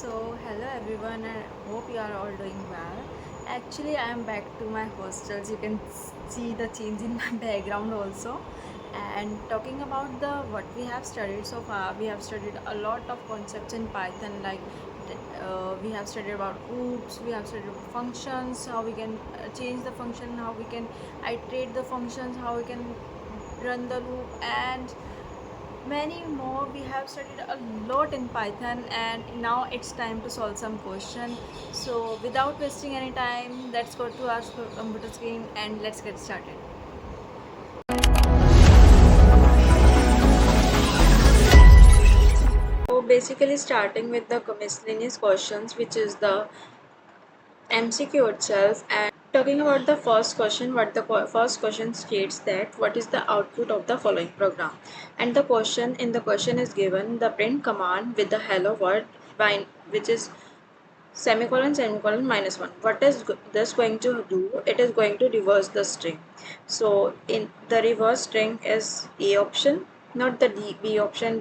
Hello everyone, I hope you are all doing well. Actually, I am back to my hostels. You can see the change in my background also. And talking about the what we have studied so far, we have studied a lot of concepts in Python. Like we have studied about oops, we have studied about functions, how we can change the function, how we can iterate the functions, how we can run the loop, and many more. We have studied a lot in Python, and now it's time to solve some question. So without wasting any time, let's go to our computer screen and let's get started. So basically starting with the miscellaneous questions, which is the MCQ itself. And talking about the first question, what the first question states that what is the output of the following program, and the question is given the print command with the hello world by which is semicolon semicolon minus 1. What is this going to do? It is going to reverse the string. So in the reverse string is A option, not the B option.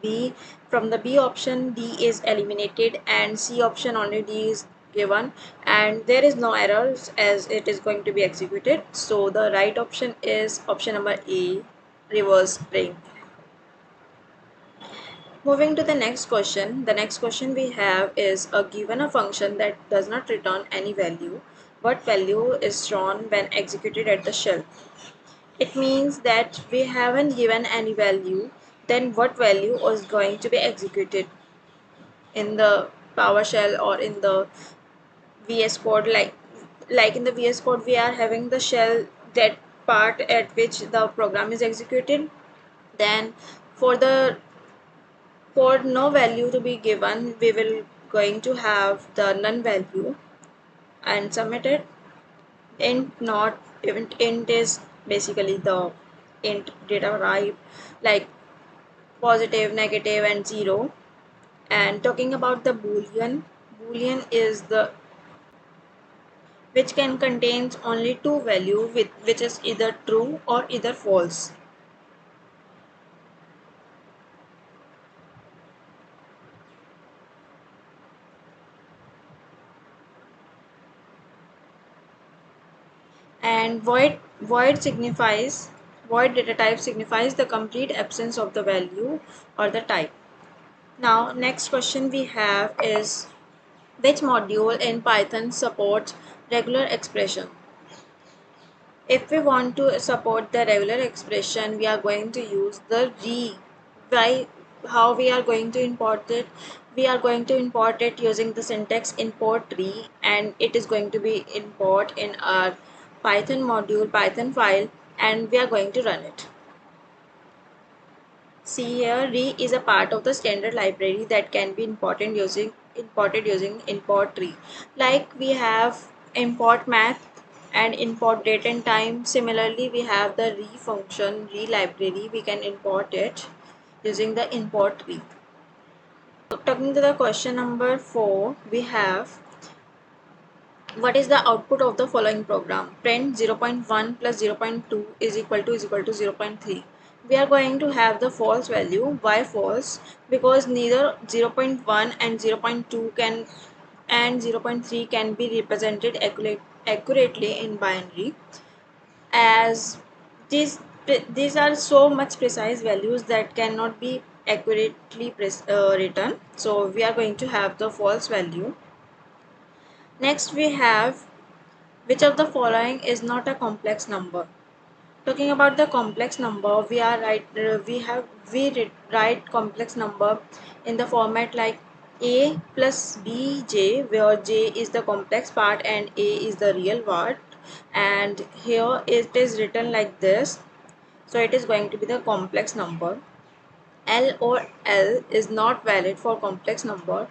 B. From the B option, D is eliminated and C option only D is given, and there is no errors as it is going to be executed. So the right option is option number A, reverse string. Moving to the next question we have is a given a function that does not return any value. What value is shown when executed at the shell? It means that we haven't given any value, then what value is going to be executed in the PowerShell or in the VS Code. Like in the VS Code, we are having the shell, that part at which the program is executed. Then for the for no value to be given, we will going to have the none value and submit it. Int not int is basically the int data type, like positive, negative, and 0. And talking about the boolean is the which can contains only two value, with which is either true or either false. And void data type signifies the complete absence of the value or the type. Now next question we have is which module in Python supports regular expression? If we want to support the regular expression, we are going to use the re. Why? How we are going to import it? We are going to import it using the syntax import re, and it is going to be import in our Python module, Python file, and we are going to run it. See here, re is a part of the standard library that can be imported using import re. Like we have import math and import date and time. Similarly, we have the re function, re library. We can import it using the import re. Talking to the question number 4, we have what is the output of the following program? Print 0.1 plus 0.2 is equal to 0.3. We are going to have the false value. Why false? Because neither 0.1 and 0.2 can and 0.3 can be represented accurately in binary, as these these are so much precise values that cannot be accurately written. So we are going to have the false value. Next we have which of the following is not a complex number? Talking about the complex number, we write complex number in the format like a plus bj, where j is the complex part and a is the real part. And here it is written like this, so it is going to be the complex number. L or L is not valid for complex number.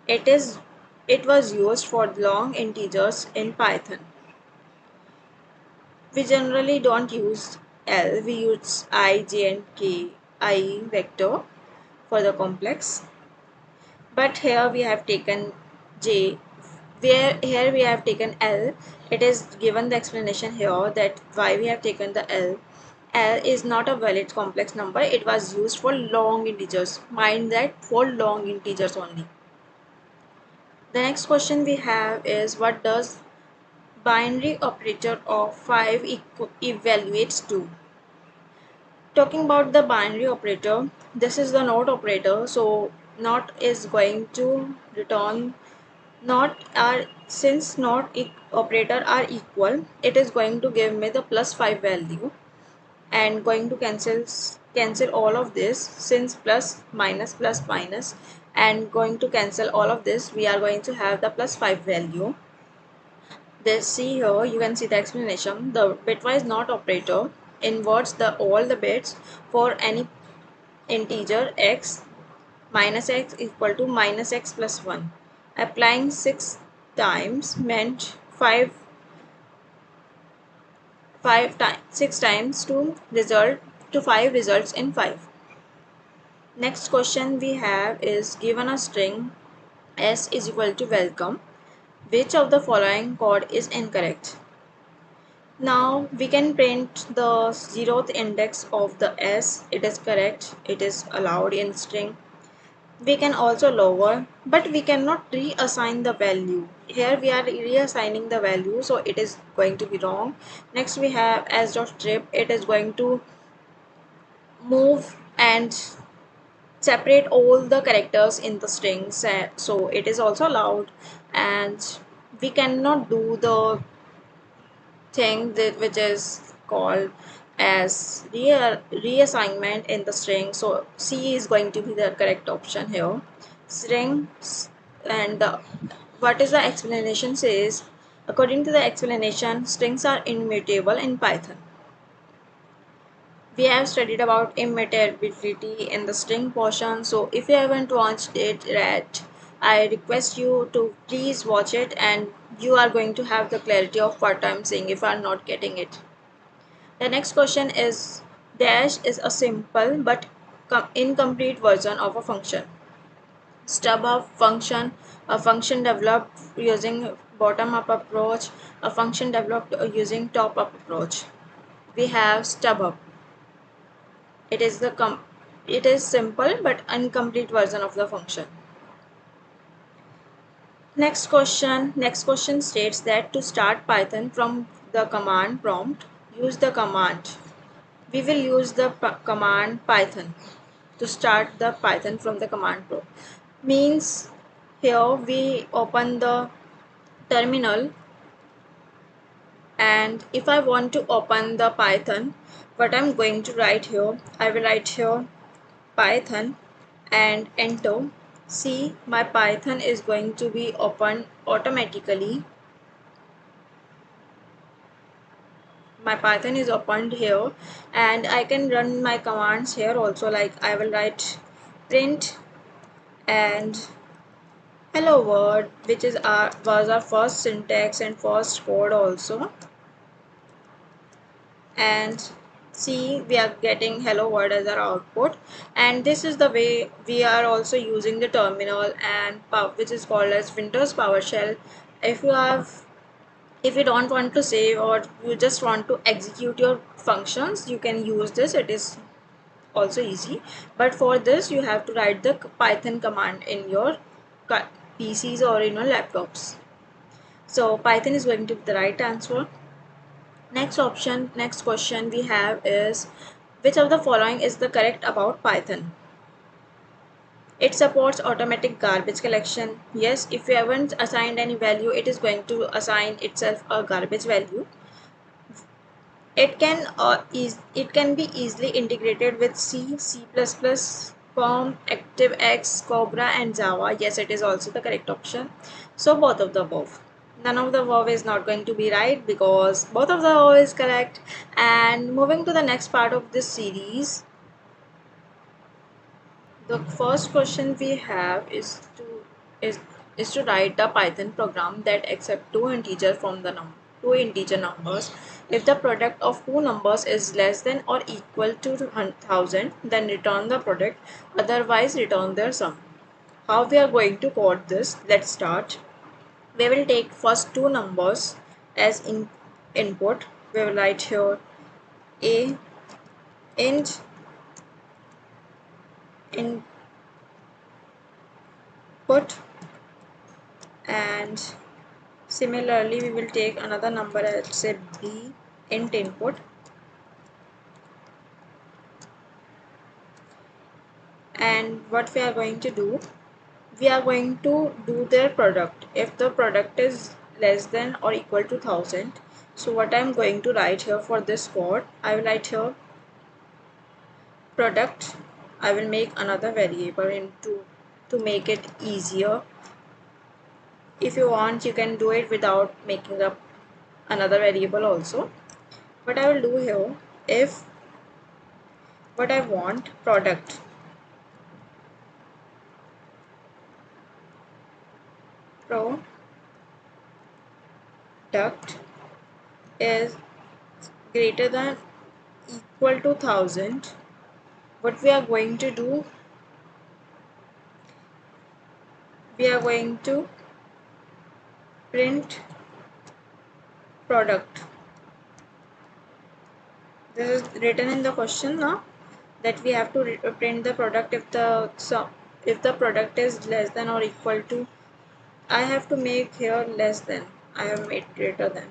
It is it was used for long integers in Python. We generally don't use L, we use I, J and K, I vector for the complex. But here we have taken J, where here we have taken L. It is given the explanation here that why we have taken the L. L is not a valid complex number, it was used for long integers. Mind that, for long integers only. The next question we have is, what does binary operator of 5 evaluates to? Talking about the binary operator, this is the not operator. So not is going to return not are, since not operator are equal, it is going to give me the plus 5 value, and going to cancel all of this, since plus minus, and going to cancel all of this, we are going to have the plus 5 value. This, see here, you can see the explanation. The bitwise not operator inverts the all the bits for any integer x. Minus x equal to minus x plus 1. Applying 6 times meant 6 times to result to 5 results in 5. Next question we have is, given a string s is equal to welcome, which of the following code is incorrect? Now we can print the 0th index of the s. It is correct. It is allowed in string. We can also lower, but we cannot reassign the value. Here we are reassigning the value, so it is going to be wrong. Next we have s.strip. It is going to move and separate all the characters in the string, so it is also allowed. And we cannot do the thing that which is called as reassignment in the string, so C is going to be the correct option here. Strings. And what is the explanation says, according to the explanation, strings are immutable in Python. We have studied about immutability in the string portion, so if you haven't watched it yet, I request you to please watch it, and you are going to have the clarity of what I'm saying if I'm not getting it. The next question is, dash is a simple but incomplete version of a function. Stub of function, a function developed using bottom-up approach, a function developed using top-up approach. We have stub. It is it is simple but incomplete version of the function. Next question states that to start Python from the command prompt, use the command. We will use the command Python to start the Python from the command prompt. Means here we open the terminal, and if I want to open the Python, what I'm going to write here, I will write here Python and enter. See, my Python is going to be opened automatically. My Python is opened here, and I can run my commands here also, like I will write print and hello world, which is was our first syntax and first code also. And see, we are getting hello world as our output, and this is the way we are also using the terminal and which is called as Windows PowerShell. If you have, if you don't want to save, or you just want to execute your functions, you can use this. It is also easy, but for this you have to write the Python command in your PCs or in your laptops. So Python is going to be the right answer. Next question we have is, which of the following is the correct about Python? It supports automatic garbage collection. Yes, if you haven't assigned any value, it is going to assign itself a garbage value. It can be easily integrated with C, C++, COM, ActiveX, Cobra, and Java. Yes, it is also the correct option. So both of the above. None of the above is not going to be right, because both of the above is correct. And moving to the next part of this series, the first question we have is is to write a Python program that accepts two integer numbers. If the product of two numbers is less than or equal to 1000, then return the product. Otherwise, return their sum. How we are going to code this? Let's start. We will take first two numbers as input. We will write here a int input And similarly we will take another number, let's say b int input, and what we are going to do, we are going to do their product. If the product is less than or equal to 1000, so what I'm going to write here for this code, I will write here product. I will make another variable into to make it easier. If you want, you can do it without making up another variable also. What I will do here, if what I want product is greater than equal to 1000, what we are going to do, we are going to print product. This is written in the question now, that we have to print the product if the if the product is less than or equal to, I have to make here less than, I have made greater than,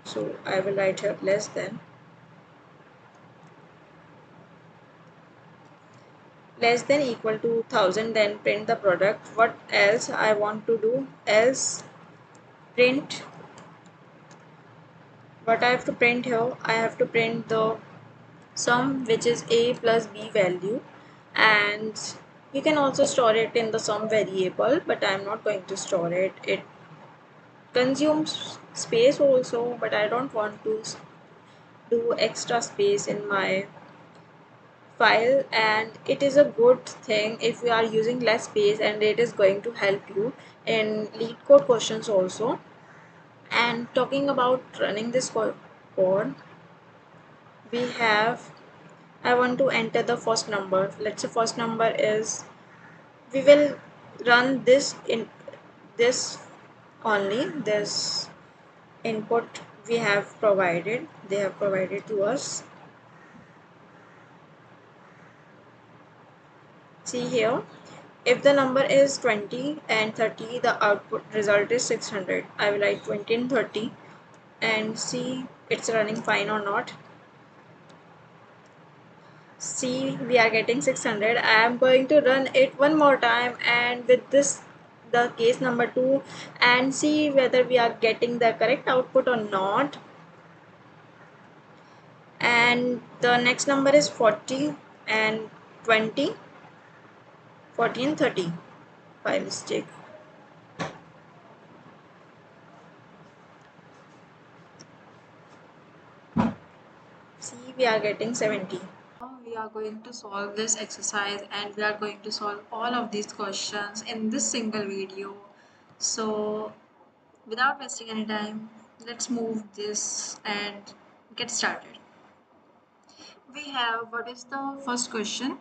so I will write here less than equal to 1000, then print the product. What else I want to do, else print, what I have to print here, I have to print the sum, which is a plus b value, and you can also store it in the sum variable, but I'm not going to store it. It consumes space also, but I don't want to do extra space in my file, and it is a good thing if you are using less space, and it is going to help you in lead code questions also. And talking about running this code, we have, I want to enter the first number. Let's say first number is, we will run this in this only, this input we have provided, they have provided to us. See here, if the number is 20 and 30, the output result is 600. I will write 20 and 30 and see it's running fine or not. See, we are getting 600. I am going to run it one more time, and with this the case number 2, and see whether we are getting the correct output or not. And the next number is 40 and 20, 40 and 30 by mistake. See, we are getting 70. Now we are going to solve this exercise, and we are going to solve all of these questions in this single video. So without wasting any time, let's move this and get started. We have, what is the first question?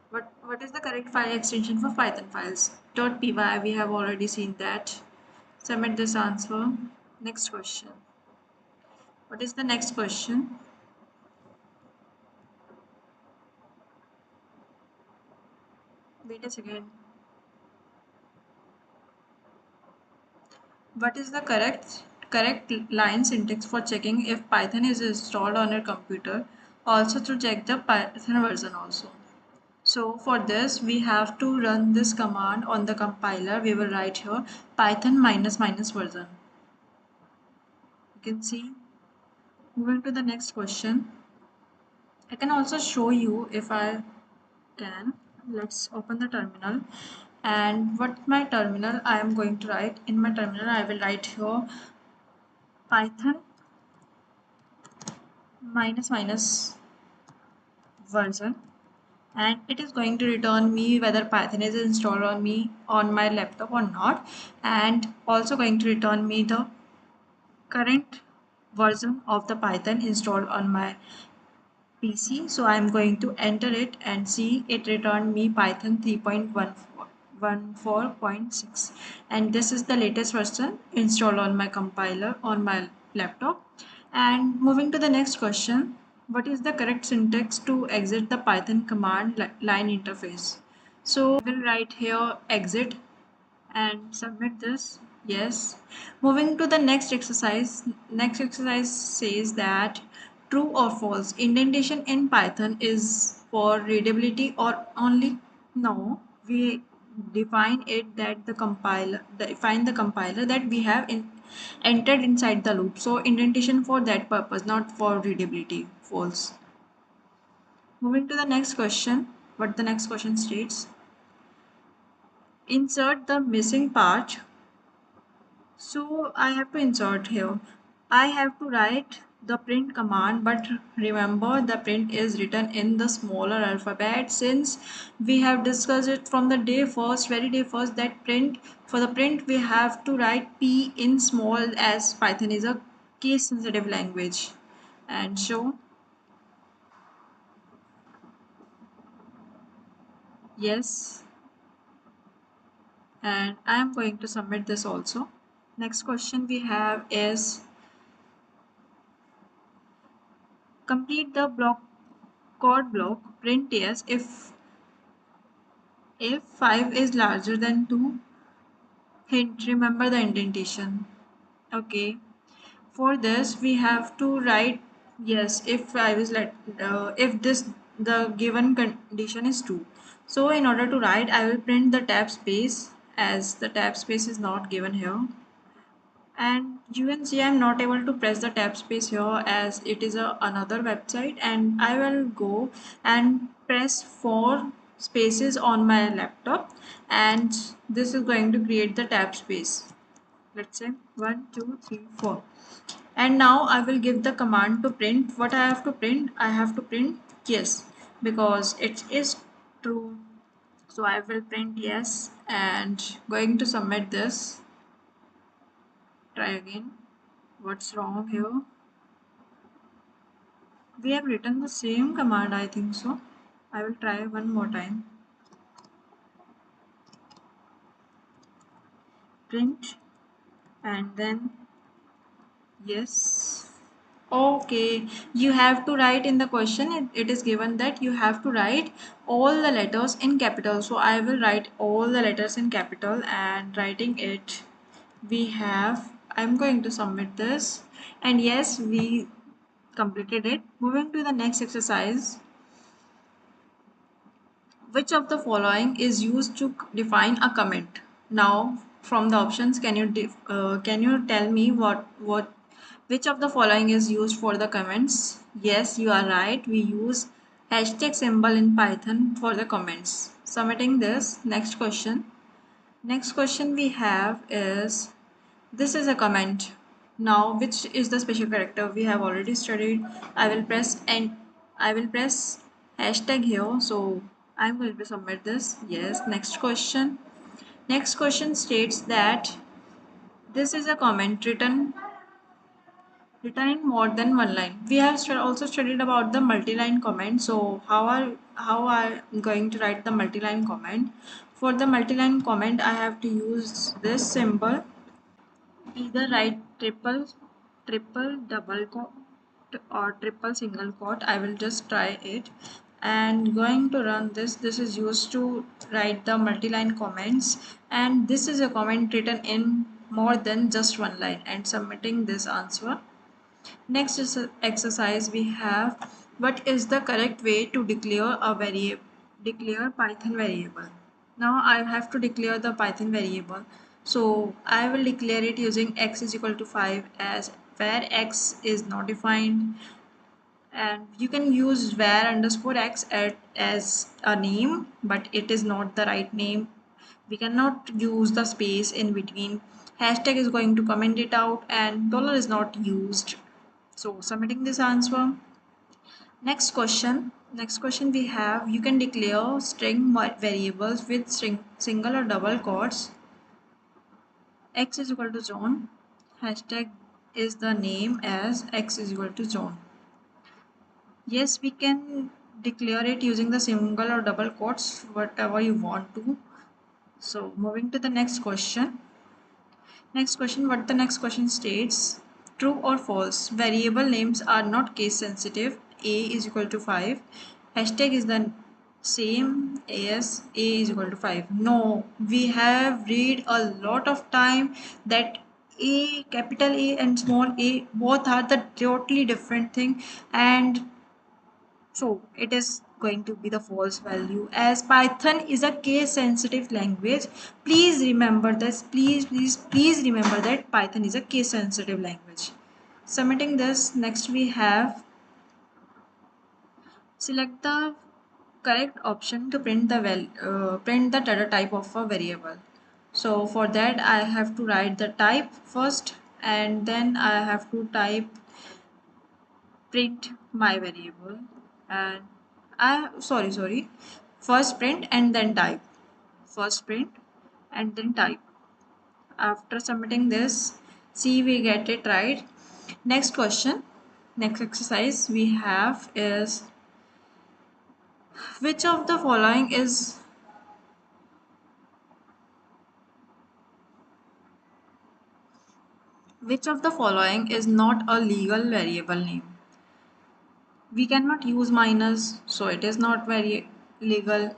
What is the correct file extension for Python files? .py, we have already seen that. Submit this answer. Next question. What is the next question? Wait a second. What is the correct line syntax for checking if Python is installed on your computer? Also to check the Python version also. So for this we have to run this command on the compiler. We will write here python minus minus version. You can see. Moving to the next question. I can also show you if I can. Let's open the terminal, and what my terminal I am going to write, in my terminal I will write here python minus minus version, and it is going to return me whether Python is installed on me on my laptop or not, and also going to return me the current version of the Python installed on my PC. So I'm going to enter it and see it returned me Python 3.14.6, and this is the latest version installed on my compiler on my laptop. And moving to the next question, what is the correct syntax to exit the Python command line interface? So we'll write here exit and submit this. Yes. Moving to the next exercise. Next exercise says that true or false. Indentation in Python is for readability or only? No. We define it that the compiler define the compiler that we have entered inside the loop. So indentation for that purpose, not for readability. False. Moving to the next question. What the next question states. Insert the missing part. So I have to insert here. I have to write the print command, but remember the print is written in the smaller alphabet since we have discussed it from the very day first that print for the print we have to write P in small as Python is a case sensitive language. And so yes, and I am going to submit this also. Next question we have is complete the block code block print yes if 5 is larger than 2. Hint, remember the indentation. Okay, for this we have to write yes if 5 is if this the given condition is 2. So in order to write I will print the tab space as the tab space is not given here. And you can see I'm not able to press the tab space here as it is another website, and I will go and press 4 spaces on my laptop, and this is going to create the tab space. Let's say 1 2 3 4, and now I will give the command to print. What I have to print? I have to print yes because it is true. So I will print yes and going to submit this. Try again. What's wrong here? We have written the same command, I think so. I will try one more time. Print and then yes. Okay, you have to write in the question, it is given that you have to write all the letters in capital. So I will write all the letters in capital and writing it. We have, I'm going to submit this, and yes, we completed it. Moving to the next exercise. Which of the following is used to define a comment? Now, from the options, can you tell me what which of the following is used for the comments? Yes, you are right. We use hashtag symbol in Python for the comments. Submitting this. Next question. Next question we have is this is a comment. Now, which is the special character we have already studied? I will press and I will press hashtag here. So I'm going to submit this. Yes. Next question. Next question states that this is a comment written in more than one line. We have also studied about the multi-line comment. So how are going to write the multi-line comment? For the multi-line comment, I have to use this symbol. Either write triple double quote or triple single quote. I will just try it and going to run this. This is used to write the multi-line comments, and this is a comment written in more than just one line and submitting this answer. Next exercise we have what is the correct way to declare a variable, declare Python variable. Now I have to declare the Python variable. So I will declare it using x is equal to 5 as where x is not defined, and you can use var underscore x as a name, but it is not the right name. We cannot use the space in between. Hashtag is going to comment it out and dollar is not used. So submitting this answer. Next question. Next question we have you can declare string variables with single or double quotes. X is equal to John. Hashtag is the name as x is equal to John. Yes, we can declare it using the single or double quotes, whatever you want to. So moving to the next question. Next question, what the next question states, true or false, variable names are not case sensitive, a is equal to 5, hashtag is the same as a is equal to 5. No, we have read a lot of time that a, capital A and small a both are the totally different thing, and so it is going to be the false value, as Python is a case sensitive language. Please remember this. Please remember that Python is a case sensitive language. Submitting this, next we have select the correct option to print the data type of a variable. So for that I have to write the type first, and then I have to type print my variable, and sorry, first print and then type, first print and then type. After submitting this, see we get it right. Next question, next exercise we have is which of the following is which of the following is not a legal variable name? We cannot use minus, so it is not very legal.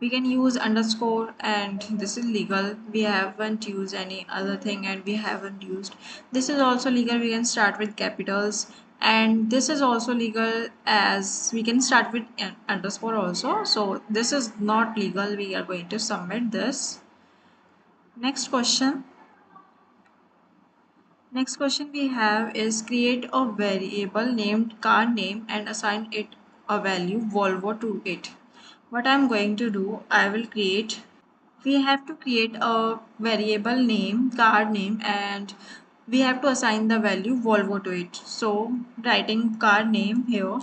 We can use underscore, and this is legal. We haven't used any other thing, and we haven't used this is also legal. We can start with capitals, and this is also legal, as we can start with an underscore also. So this is not legal. We are going to submit this. Next question. Next question we have is create a variable named car name and assign it a value Volvo to it. What I'm going to do, we have to create a variable name, car name, and we have to assign the value Volvo to it. So writing car name here,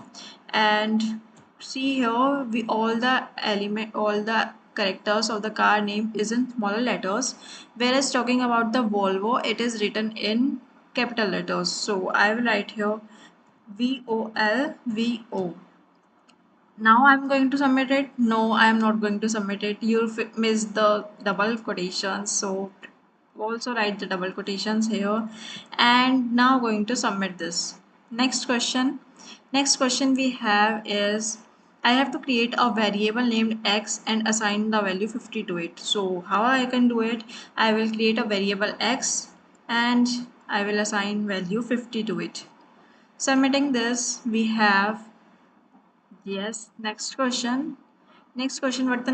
and see here we all the characters of the car name is in smaller letters, whereas talking about the Volvo it is written in capital letters. So I will write here VOLVO. Now I'm going to submit it. No, I am not going to submit it. You'll miss the double quotations. So also write the double quotations here. And now going to submit this. Next question. Next question we have is I have to create a variable named x and assign the value 50 to it. So how I can do it? I will create a variable x and I will assign value 50 to it. Submitting this, we have yes. Next question. Next question. What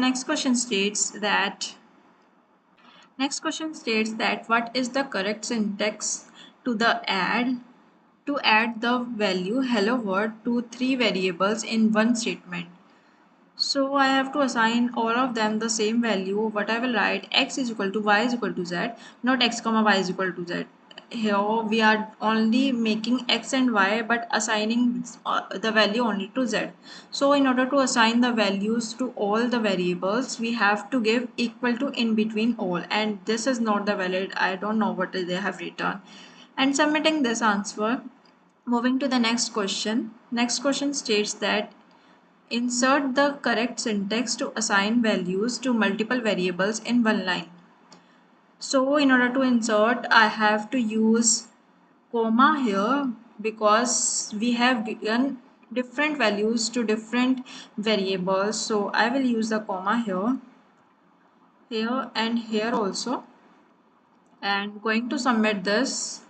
what is the correct syntax to the add the value hello world to three variables in one statement. So I have to assign all of them the same value. What I will write x is equal to y is equal to z, not x comma y is equal to z. Here we are only making x and y but assigning the value only to z. So in order to assign the values to all the variables, we have to give equal to in between all, and this is not the valid. I don't know what they have written. And submitting this answer, moving to the next question. Next question states that insert the correct syntax to assign values to multiple variables in one line. So in order to insert, I have to use comma here because we have given different values to different variables. So I will use the comma here and here also, and going to submit this.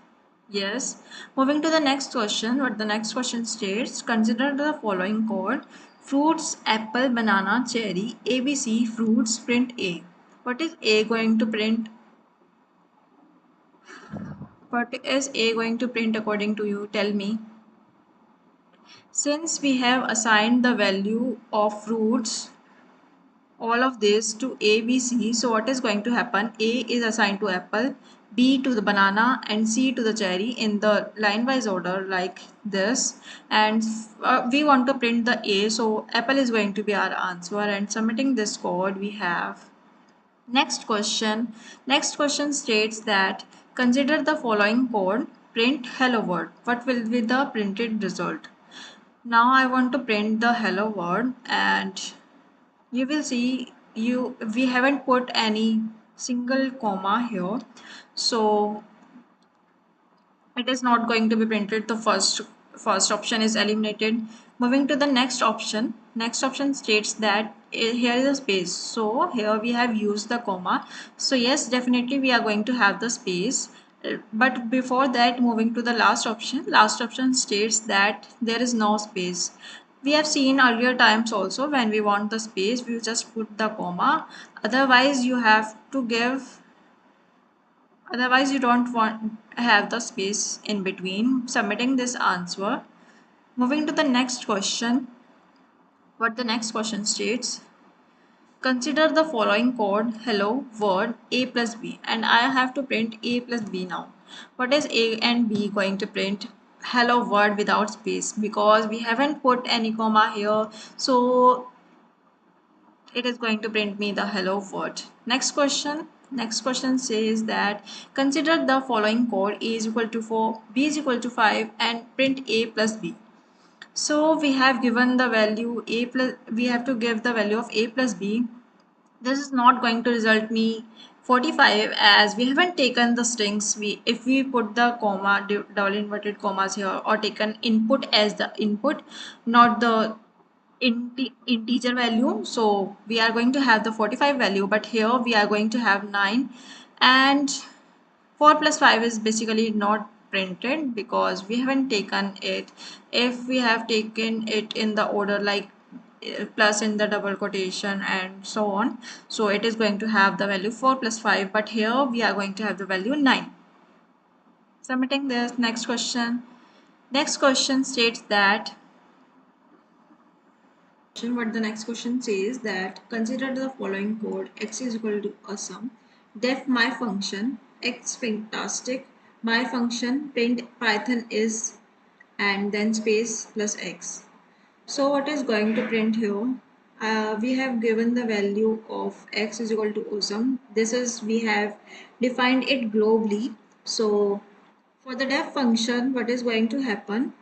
Yes. Moving to the next question, what the next question states, consider the following code. Fruits, apple, banana, cherry, ABC, fruits, print A. What is A going to print? What is A going to print according to you? Tell me. Since we have assigned the value of fruits, all of this to A, B, C. So what is going to happen? A is assigned to apple, B to the banana, and C to the cherry in the line wise order like this. And we want to print the A, so apple is going to be our answer. And submitting this code, we have next question. Next question states that consider the following code. Print hello world. What will be the printed result? Now I want to print the hello world, and you will see we haven't put any single comma here, so it is not going to be printed. The first option is eliminated. Moving to the next option. Next option states that here is a space, so here we have used the comma. So yes, definitely we are going to have the space. But before that, moving to the last option states that there is no space. We have seen earlier times also, when we want the space we just put the comma. Otherwise you have to give, otherwise you don't want have the space in between. Submitting this answer. Moving to the next question, what the next question states: consider the following code hello world a plus b, and I have to print a plus b now. What is a and b going to print? Hello world without space, because we haven't put any comma here, so it is going to print me the hello world. Next question. Next question says that consider the following code: a is equal to 4, b is equal to 5, and print a plus b. So we have given the value a plus, we have to give the value of a plus b. This is not going to result me 45, as we haven't taken the strings. We, if we put the comma, double inverted commas here, or taken input as the input, not the integer value, so we are going to have the 45 value, but here we are going to have 9, and 4 plus 5 is basically not printed because we haven't taken it. If we have taken it in the order like plus in the double quotation and so on, so it is going to have the value 4 plus 5, but here we are going to have the value 9. Submitting this. Next question. Next question states that, what the next question says that consider the following code: x is equal to awesome, def my function, x fantastic, my function, print python is, and then space plus x. So what is going to print here? We have given the value of x is equal to awesome. This is, we have defined it globally. So for the def function, what is going to happen?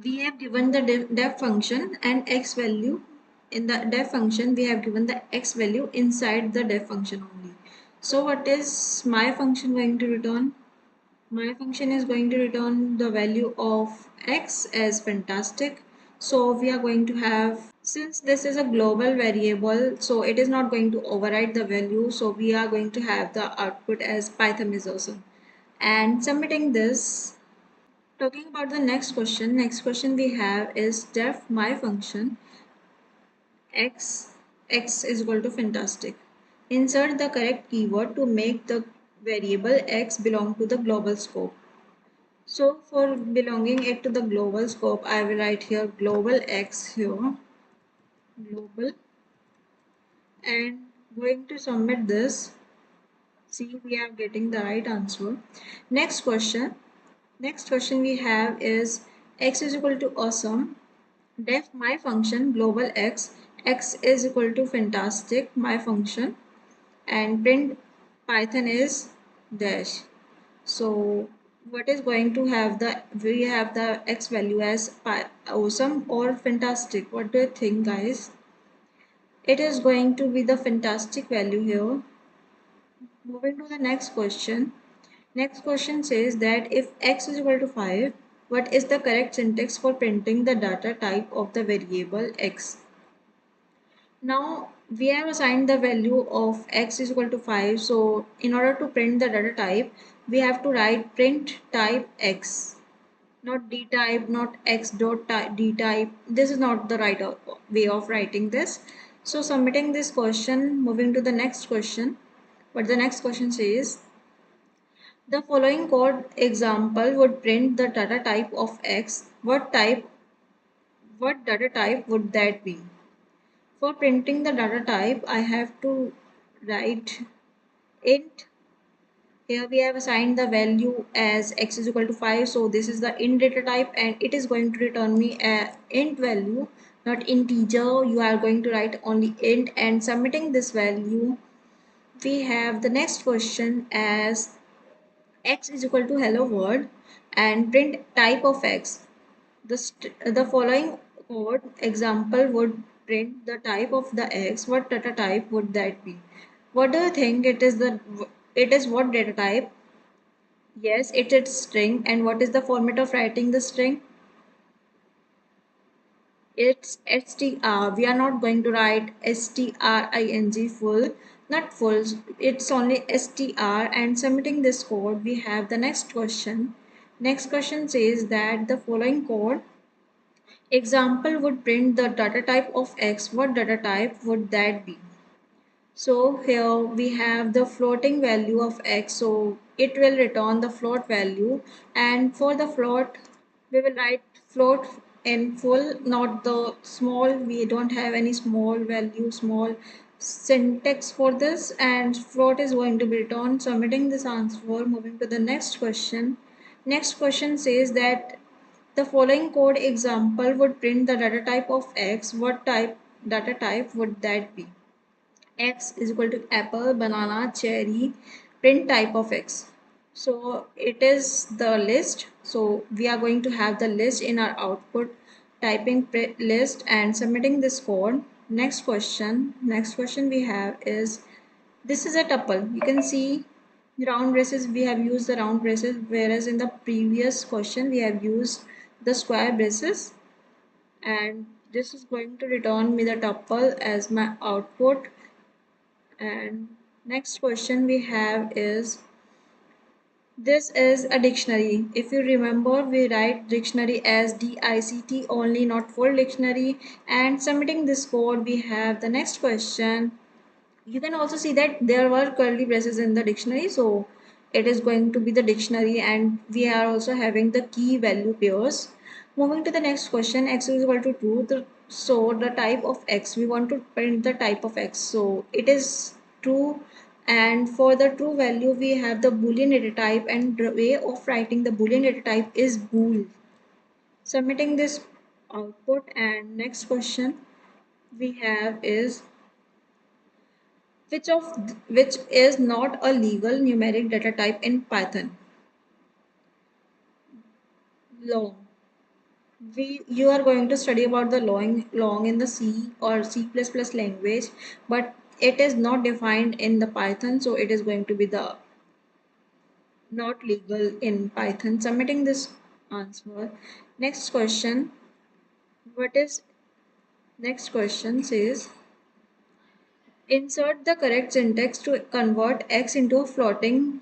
We have given the def function and x value. In the def function we have given the x value inside the def function only. So what is my function going to return? My function is going to return the value of x as fantastic. So we are going to have, since this is a global variable, so it is not going to override the value, so we are going to have the output as python is awesome. And submitting this. Talking about the next question we have is def my function x is equal to fantastic. Insert the correct keyword to make the variable x belong to the global scope. So for belonging it to the global scope, I will write here global x here, global, and going to submit this. See, we are getting the right answer. Next question. Next question we have is x is equal to awesome, def my function global x is equal to fantastic my function, and print python is dash. So what is going to have the, we have the x value as awesome or fantastic? What do you think, guys? It is going to be the fantastic value here. Moving to the next question. Next question says that if x is equal to 5, what is the correct syntax for printing the data type of the variable x? Now we have assigned the value of x is equal to 5, so in order to print the data type we have to write print type x, not d type, not x dot d type. This is not the right way of writing this. So submitting this question. Moving to the next question. What the next question says: the following code example would print the data type of x. What data type would that be? For printing the data type, I have to write int. Here we have assigned the value as x is equal to 5. So this is the int data type, and it is going to return me a int value, not integer. You are going to write only int, and submitting this value. We have the next question as x is equal to hello world and print type of x. The following code example would print the type of the x. What data type would that be? What do you think? It is what data type? Yes, it is string. And what is the format of writing the string? It's str. We are not going to write string full, not full. It's only str. And submitting this code, we have the next question. Next question says that the following code example would print the data type of x. What data type would that be? So here we have the floating value of x, so it will return the float value, and for the float we will write float in full, not the small. We don't have any small value, small syntax for this, and float is going to be returned. Submitting this answer, moving to the next question. Next question says that the following code example would print the data type of x. What type data type would that be? X is equal to apple, banana, cherry, print type of X. So it is the list. So we are going to have the list in our output, typing list and submitting this code. Next question. Next question we have is, this is a tuple. You can see round braces, we have used the round braces, whereas in the previous question we have used the square braces, and this is going to return me the tuple as my output. And next question we have is, this is a dictionary. If you remember, we write dictionary as DICT only, not full dictionary. And submitting this code, we have the next question. You can also see that there were curly braces in the dictionary, so it is going to be the dictionary, and we are also having the key value pairs. Moving to the next question, x is equal to 2. So the type of x, we want to print the type of x, so it is true. And for the true value, we have the boolean data type, and the way of writing the boolean data type is bool. Submitting this output, and next question we have is, which is not a legal numeric data type in Python? Long. You are going to study about the long in the C or C++ language, but it is not defined in the Python, so it is going to be the not legal in Python. Submitting this answer. Next question. What is next question says, insert the correct syntax to convert x into a floating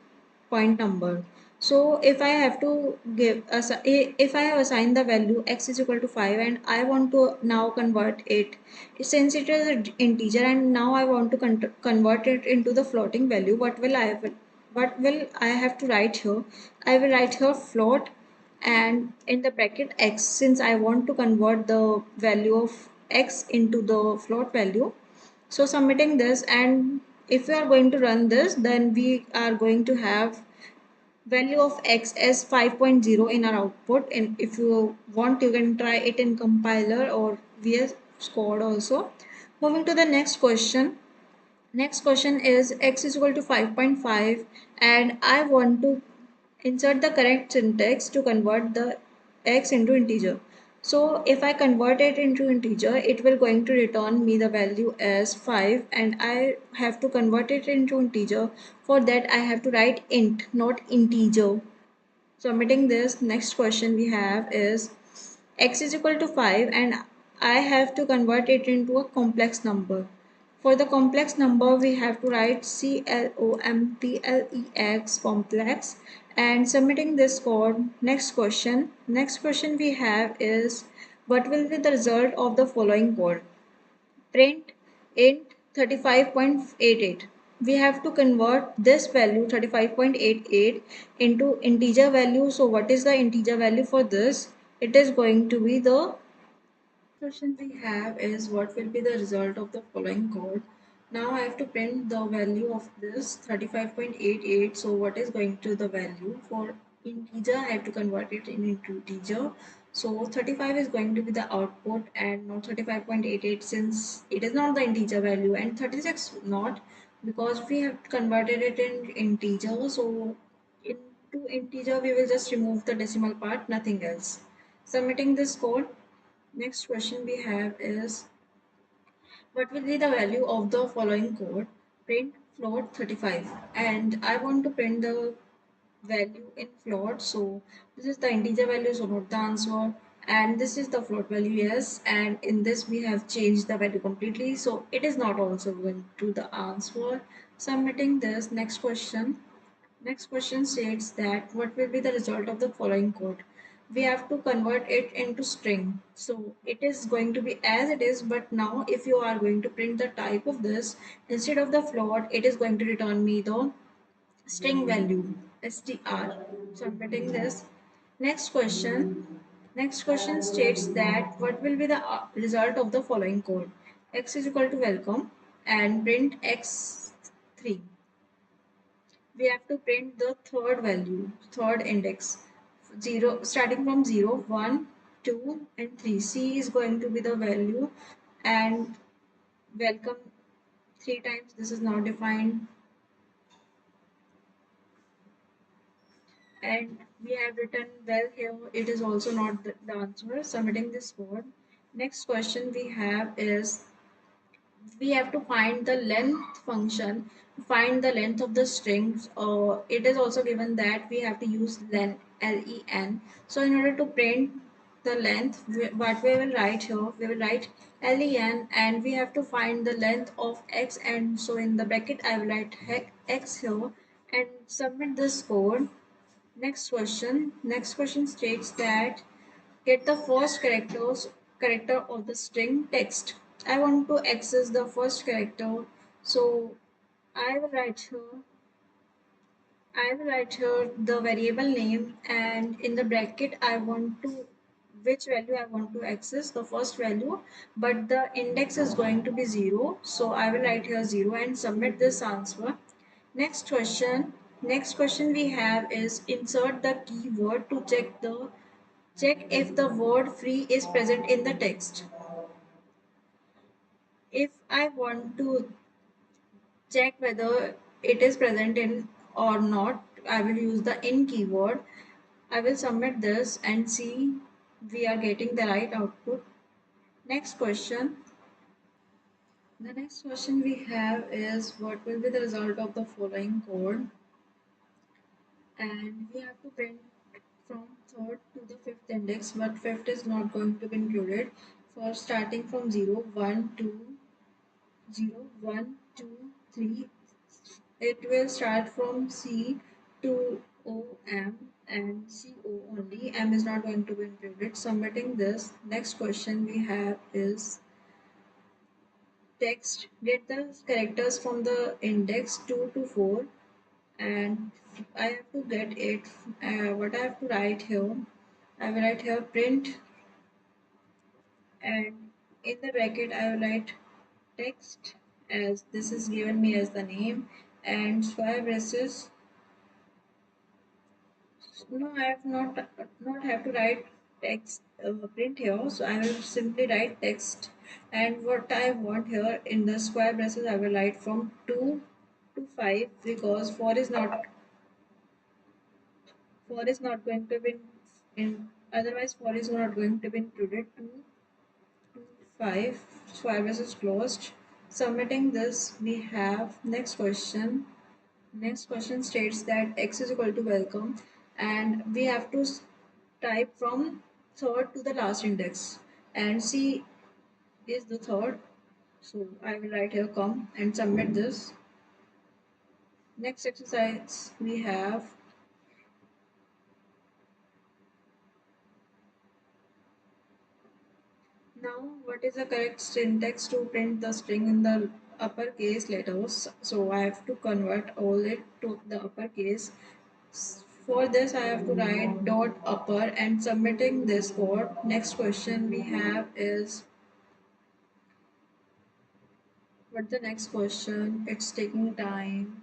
point number. So if I have to if I have assigned the value x is equal to 5 and I want to now convert it, since it is an integer and now I want to convert it into the floating value, what will I have to write here? I will write here float and in the bracket x, since I want to convert the value of x into the float value. So submitting this, and if we are going to run this, then we are going to have value of x as 5.0 in our output, and if you want you can try it in compiler or VS Code also. Moving to the next question. Next question is, x is equal to 5.5 and I want to insert the correct syntax to convert the x into integer. So if I convert it into integer, it will going to return me the value as 5 and I have to convert it into integer. For that I have to write int, not integer. Submitting this, next question we have is, x is equal to 5 and I have to convert it into a complex number. For the complex number, we have to write CLOMPLEX complex, and submitting this code. Next question. Next question we have is, what will be the result of the following code? Print int 35.88. We have to convert this value 35.88 into integer value. So what is the integer value for this? It is going to be the question we have is, what will be the result of the following code? Now I have to print the value of this 35.88. So what is going to the value for integer? I have to convert it into integer. So 35 is going to be the output and not 35.88, since it is not the integer value, and 36 not, because we have converted it in integer. So into integer we will just remove the decimal part, nothing else. Submitting this code. Next question we have is, what will be the value of the following code? Print float 35, and I want to print the value in float, so this is the integer value, so note the answer. and this is the float value, yes, and in this we have changed the value completely, so it is not also going to the answer. Submitting this. Next question states that what will be the result of the following code. We have to convert it into string, so it is going to be as it is, but now if you are going to print the type of this, instead of the float it is going to return me the string value str. Submitting this. Next question next question states that what will be the result of the following code. X is equal to welcome and print x3. We have to print the third value, third index, 0, starting from 0, 1, 2, and 3. C is going to be the value, and welcome 3 times. This is not defined, and we have written well here. It is also not the answer. Submitting this code. Next question we have is we have to find the length function, find the length of the strings. It is also given that we have to use len. So in order to print the length, what we will write here, we will write len, and we have to find the length of x, and so in the bracket I will write x here and submit this code. Next question states that get the first character of the string text. I want to access the first character, so I will write here I will write here the variable name, and in the bracket I want to which value I want to access, the first value, but the index is going to be 0, so I will write here 0 and submit this answer. Next question we have is insert the keyword to check if the word free is present in the text. If I want to check whether it is present in or not, I will use the in keyword. I will submit this and see we are getting the right output. Next question. The next question we have is what will be the result of the following code, and we have to print from third to the fifth index, but fifth is not going to be included. For starting from 0, 1, 2, 0, 1, 2, 3. It will start from C to O M and C O only. M is not going to be included. Submitting this. Next question we have is text. Get the characters from the index 2 to 4, and I have to get it. What I have to write here? I will write here print, and in the bracket I will write text as this is given me as the name, and square braces. No, I have not have to write text print here, so I will simply write text. And what I want here in the square braces, I will write from 2 to 5, because 4 is not going to be in otherwise 4 is not going to be included. 2 to 5, square braces closed. Submitting this, we have next question. Next question states that x is equal to welcome, and we have to type from third to the last index, and C is the third. So I will write here come and submit this. Next exercise we have. Now, what is the correct syntax to print the string in the uppercase letters? So I have to convert all it to the uppercase. For this, I have to write dot upper and submitting this code. Next question we have is what the next question? It's taking time.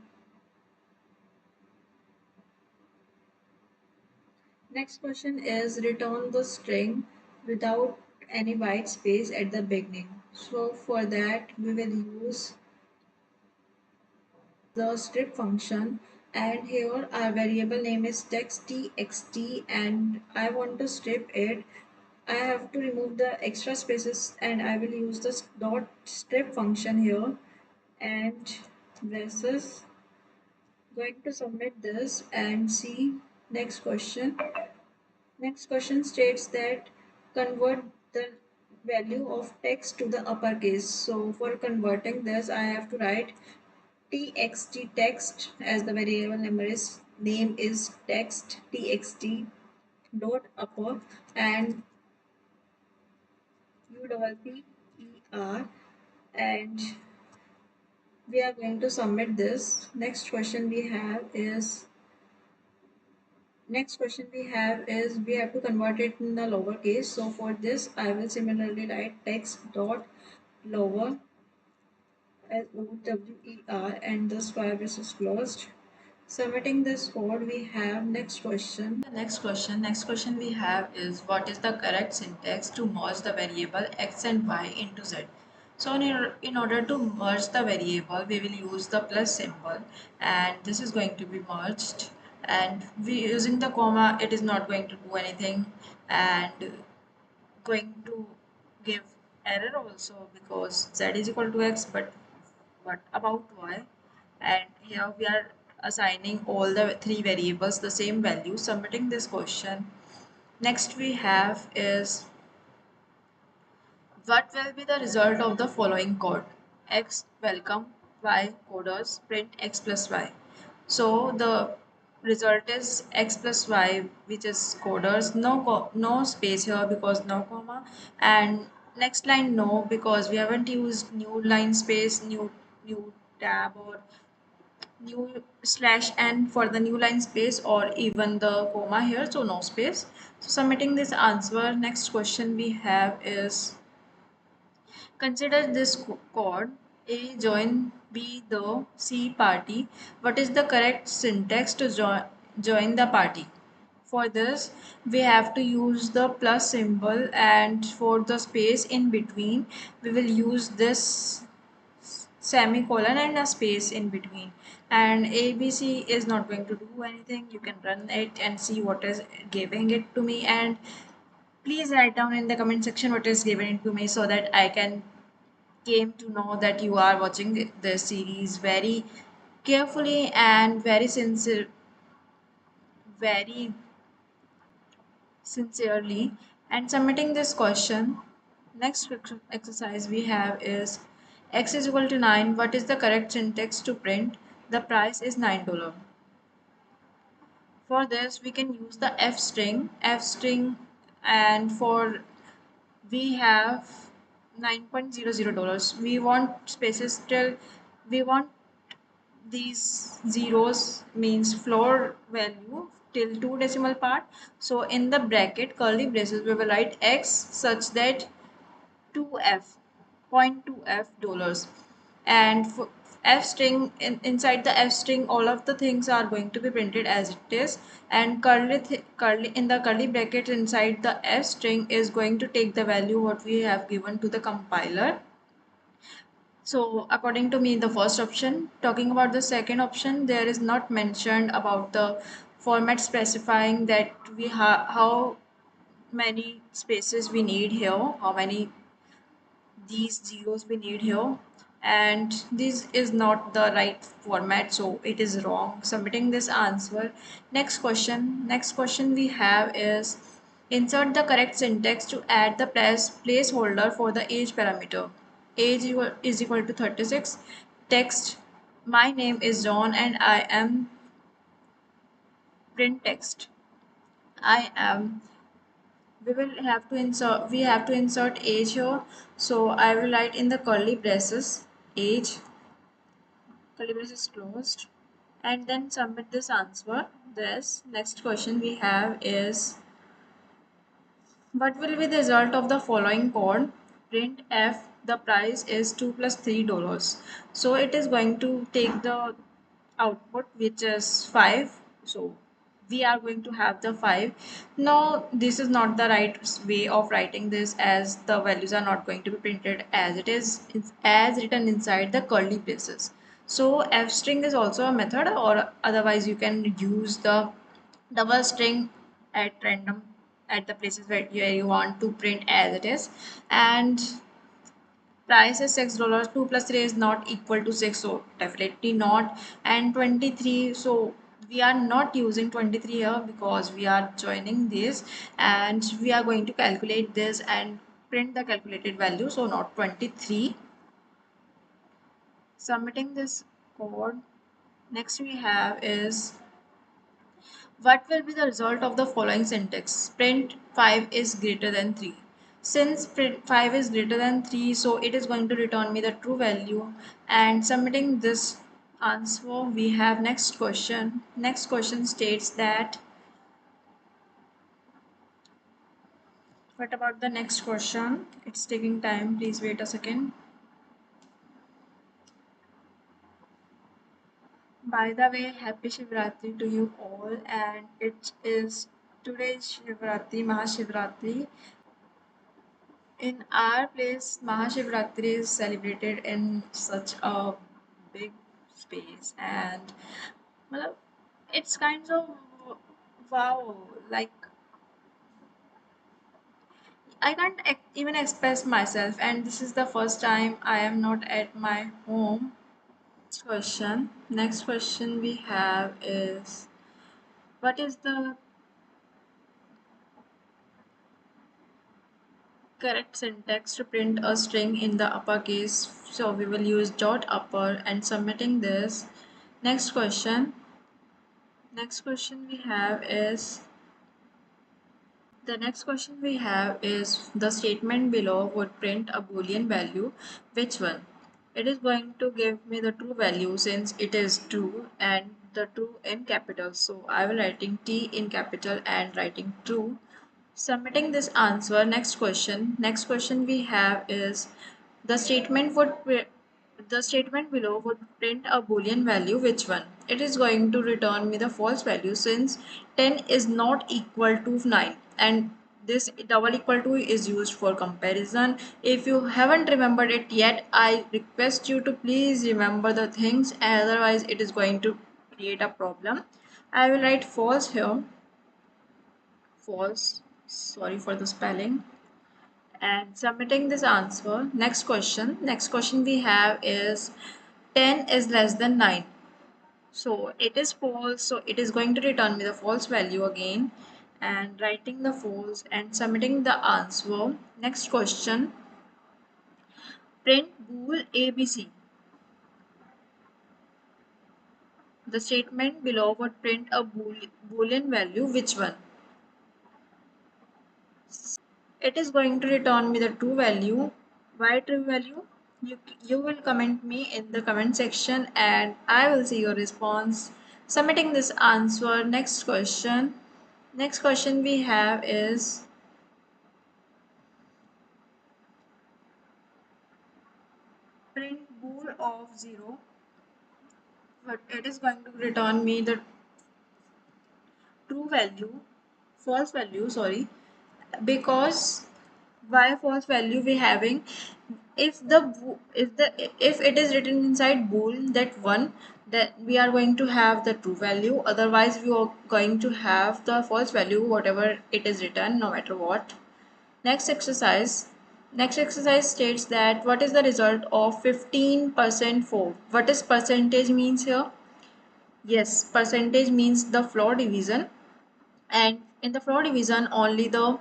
Next question is return the string without any white space at the beginning. So for that, we will use the strip function, and here our variable name is text txt, and I want to strip it. I have to remove the extra spaces, and I will use the dot strip function here, and this is going to submit this and see. Next question states that convert the value of text to the uppercase. So for converting this, I have to write txt text as the variable name is text txt dot upper and upper, and we are going to submit this. Next question we have is we have to convert it in the lowercase. So for this I will similarly write text dot lower lower and the square braces closed. Submitting this code, we have next question. The next question we have is what is the correct syntax to merge the variable x and y into z? So in order to merge the variable, we will use the plus symbol and this is going to be merged, and we using the comma, it is not going to do anything and going to give error also because z is equal to x, but what about y? And here we are assigning all the three variables the same value. Submitting this question. Next we have is what will be the result of the following code? X welcome, y coders, print x plus y. So the result is x plus y, which is coders, no space here because no comma, and next line no because we haven't used new line space, new tab or new slash n for the new line space or even the comma here, so no space. So submitting this answer. Next question we have is consider this chord A join B the C party. What is the correct syntax to join the party? For this, we have to use the plus symbol, and for the space in between, we will use this semicolon and a space in between. And ABC is not going to do anything. You can run it and see what is giving it to me, and please write down in the comment section what is given it to me so that I can came to know that you are watching the series very carefully and very sincerely and submitting this question. Next exercise we have is x is equal to 9. What is the correct syntax to print the price is $9? For this we can use the f string, and for we have $9.00. We want spaces till we want these zeros means floor value till two decimal part. So in the bracket curly braces we will write x such that 2f point 2f dollars, and for f string inside the f string all of the things are going to be printed as it is, and curly in the curly bracket inside the f string is going to take the value what we have given to the compiler. So according to me, the first option. Talking about the second option, there is not mentioned about the format specifying that how many spaces we need here, how many these zeros we need here, and this is not the right format, so it is wrong. Submitting this answer. Next question we have is insert the correct syntax to add the placeholder for the age parameter. Age is equal to 36. Text, my name is John and I am print text. I am we have to insert age here, so I will write in the curly braces age, curly braces closed, and then submit this answer. This next question we have is what will be the result of the following code? Print f the price is 2 plus $3. So it is going to take the output which is 5. So we are going to have the 5. Now this is not the right way of writing this, as the values are not going to be printed as it is. It's as written inside the curly braces. So f string is also a method, or otherwise you can use the double string at random at the places where you want to print as it is. And price is $6. 2 plus 3 is not equal to 6, so definitely not. And 23, so we are not using 23 here because we are joining this and we are going to calculate this and print the calculated value, so not 23. Submitting this code. Next we have is what will be the result of the following syntax? Print 5 is greater than 3. Since print 5 is greater than 3, so it is going to return me the true value. And submitting this answer, we have next question. Next question states that, what about the next question? It's taking time. Please wait a second. By the way, happy Shivratri to you all, and it is today's Shivratri, Mahashivratri. In our place, Mahashivratri is celebrated in such a big space, and well, it's kind of wow. Like I can't even express myself, and this is the first time I am not at my home. Next question we have is, what is the correct syntax to print a string in the uppercase? So we will use dot upper and submitting this. Next question. Next question we have is The next question we have is, the statement below would print a boolean value. Which one? It is going to give me the true value since it is true and the true in capital. So I will writing T in capital and writing true. Submitting this answer. Next question. Next question we have is, the statement would the statement below would print a boolean value. Which one? It is going to return me the false value since 10 is not equal to 9, and this double equal to is used for comparison. If you haven't remembered it yet, I request you to please remember the things, otherwise it is going to create a problem. I will write false here. False, sorry for the spelling. And submitting this answer. Next question we have is, 10 is less than 9, so it is false, so it is going to return me the false value again, and writing the false and submitting the answer. Next question, print bool abc. The statement below would print a boolean value. Which one? It is going to return me the true value. Why true value? You will comment me in the comment section and I will see your response. Submitting this answer. Next question we have is, print bool of 0, but it is going to return me the true value, false value, sorry, because why false value we having, if if it is written inside bool that one, that we are going to have the true value, otherwise we are going to have the false value whatever it is written, no matter what. Next exercise next exercise states that, what is the result of 15% 4? What is percentage means here? Yes, percentage means the floor division, and in the floor division only the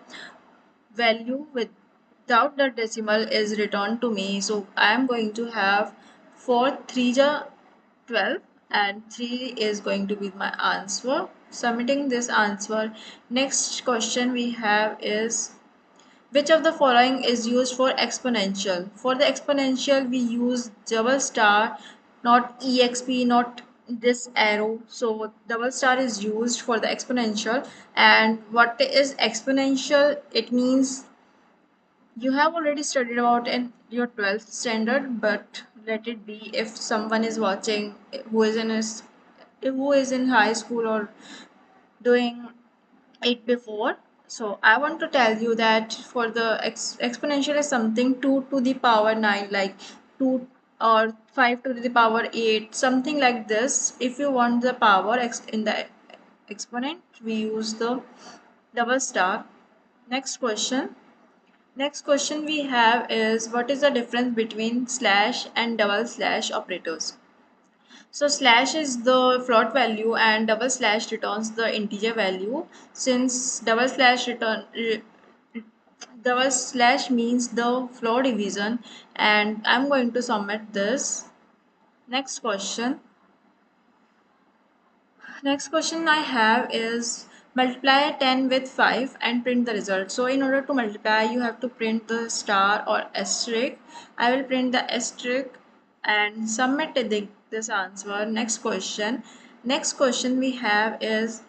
value without the decimal is returned to me. So I am going to have 4 3 ja 12, and 3 is going to be my answer. Submitting this answer. Next question we have is, which of the following is used for exponential? For the exponential, we use double star, not exp, not this arrow. So double star is used for the exponential. And what is exponential? It means you have already studied about in your 12th standard, but let it be if someone is watching who is in high school or doing it before. So I want to tell you that for the exponential is something 2 to the power 9, like 2 or 5 to the power 8, something like this. If you want the power in the exponent, we use the double star. Next question. Next question we have is, what is the difference between slash and double slash operators? So slash is the float value and double slash returns the integer value. Since double slash means the float division, and I'm going to submit this. Next question. Next question I have is multiply 10 with 5 and print the result. So in order to multiply, you have to print the star or asterisk. I will print the asterisk and submit this answer. Next question. Next question we have is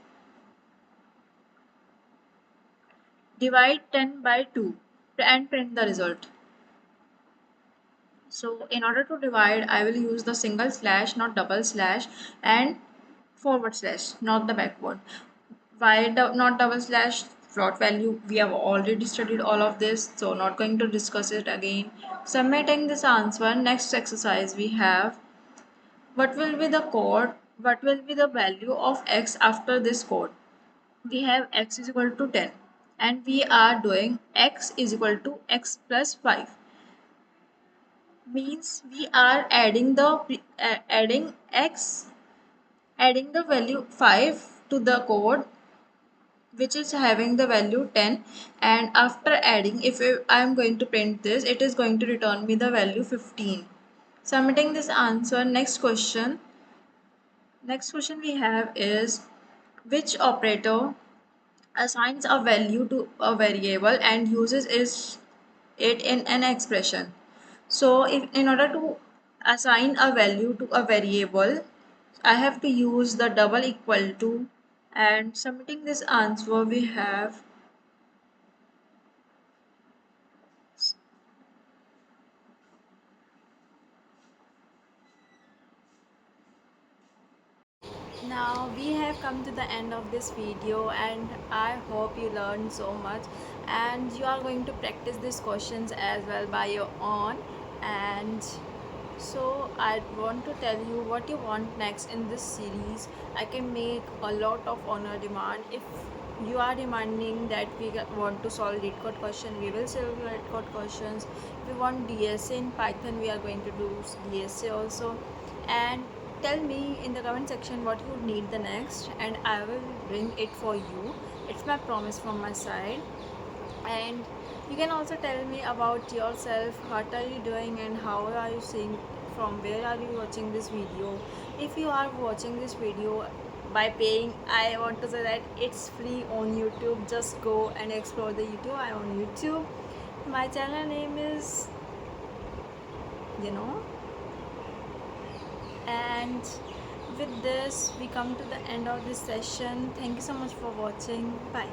divide 10 by 2 and print the result. So in order to divide, I will use the single slash, not double slash, and forward slash, not the backward. Why not double slash? Float value, we have already studied all of this, so not going to discuss it again. Submitting this answer. Next exercise we have, what will be the code, what will be the value of x after this code? We have x is equal to 10 and we are doing x is equal to x plus 5, means we are adding adding the value 5 to the code which is having the value 10, and after adding, if I am going to print this, it is going to return me the value 15. Submitting this answer. Next question we have is, which operator assigns a value to a variable and uses it in an expression? So if in order to assign a value to a variable, I have to use the double equal to, and submitting this answer we have. Now we have come to the end of this video, and I hope you learned so much and you are going to practice these questions as well by your own. And so I want to tell you what you want next in this series. I can make a lot of honor demand. If you are demanding that we want to solve lead code question, we will solve lead code questions. If you want DSA in Python, we are going to do DSA also. And tell me in the comment section what you need the next, and I will bring it for you. It's my promise from my side. And you can also tell me about yourself, what are you doing and how are you seeing, from where are you watching this video. If you are watching this video by paying, I want to say that it's free on YouTube. Just go and explore the YouTube. I am on YouTube. My channel name is, you know. And with this we come to the end of this session. Thank you so much for watching. Bye.